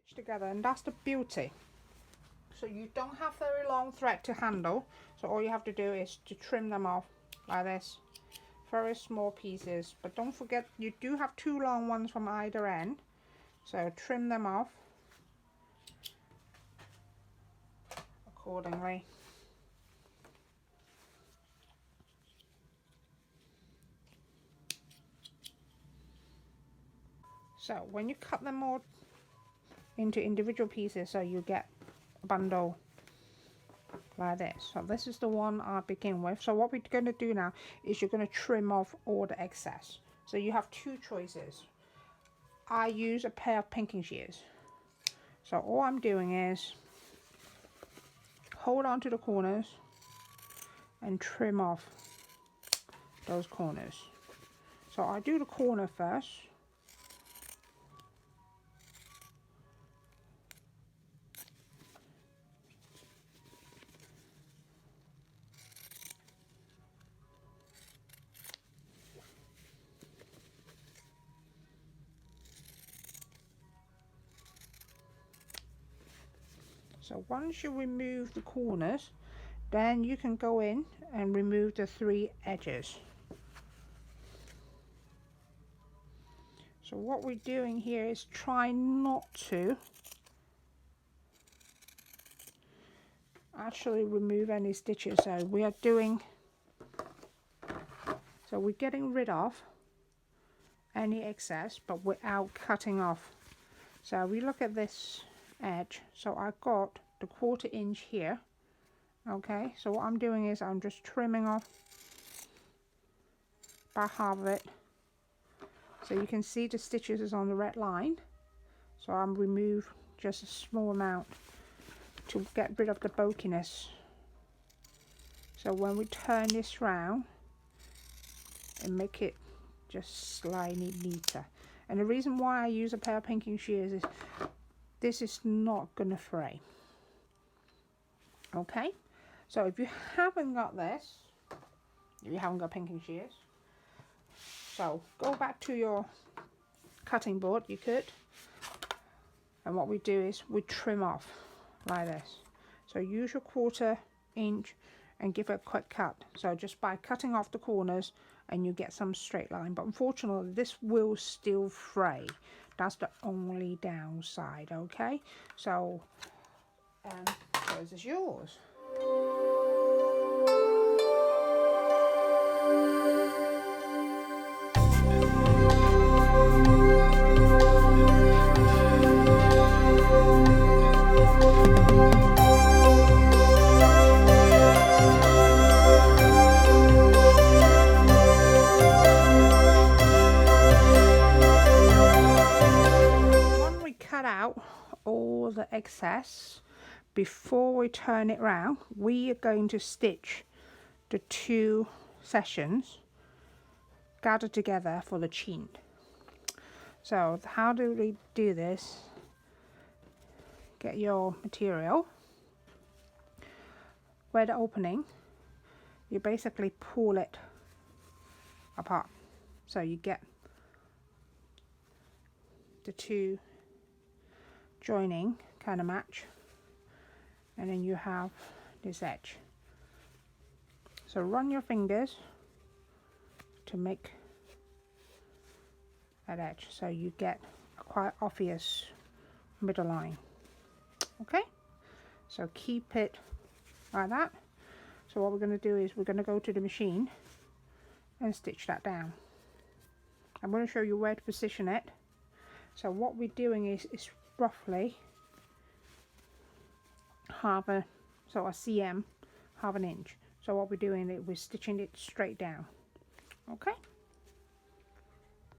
stitch together, and that's the beauty. So you don't have very long thread to handle, so all you have to do is to trim them off like this, very small pieces. But don't forget, you do have 2 long ones from either end, so trim them off accordingly. So when you cut them all into individual pieces, so you get a bundle like this. So this is the one I begin with. So what we're going to do now is you're going to trim off all the excess. So you have 2 choices. I use a pair of pinking shears. So all I'm doing is hold on to the corners and trim off those corners. So I do the corner first. So once you remove the corners, then you can go in and remove the 3 edges. So what we're doing here is try not to actually remove any stitches. So we are doing, so we're getting rid of any excess but without cutting off. So we look at this edge, so I've got the 1/4 inch here. Okay, so what I'm doing is I'm just trimming off about half of it, so you can see the stitches is on the red line. So I'm remove just a small amount to get rid of the bulkiness. So when we turn this round and make it just slightly neater, and the reason why I use a pair of pinking shears is this is not gonna fray. Okay, so if you haven't got this, if you haven't got pinking shears, so go back to your cutting board, you could, and what we do is we trim off like this. So use your 1/4 inch and give it a quick cut. So just by cutting off the corners and you get some straight line, but unfortunately this will still fray. That's the only downside. Okay, so this is yours. All the excess, before we turn it round, we are going to stitch the 2 sections gathered together for the chin. So how do we do this? Get your material, where the opening, you basically pull it apart, so you get the 2 joining kind of match, and then you have this edge. So run your fingers to make that edge, so you get a quite obvious middle line. Okay, so keep it like that. So what we're going to do is we're going to go to the machine and stitch that down. I'm going to show you where to position it. So what we're doing is roughly half a cm, half an inch. So what we're doing is we're stitching it straight down. Okay.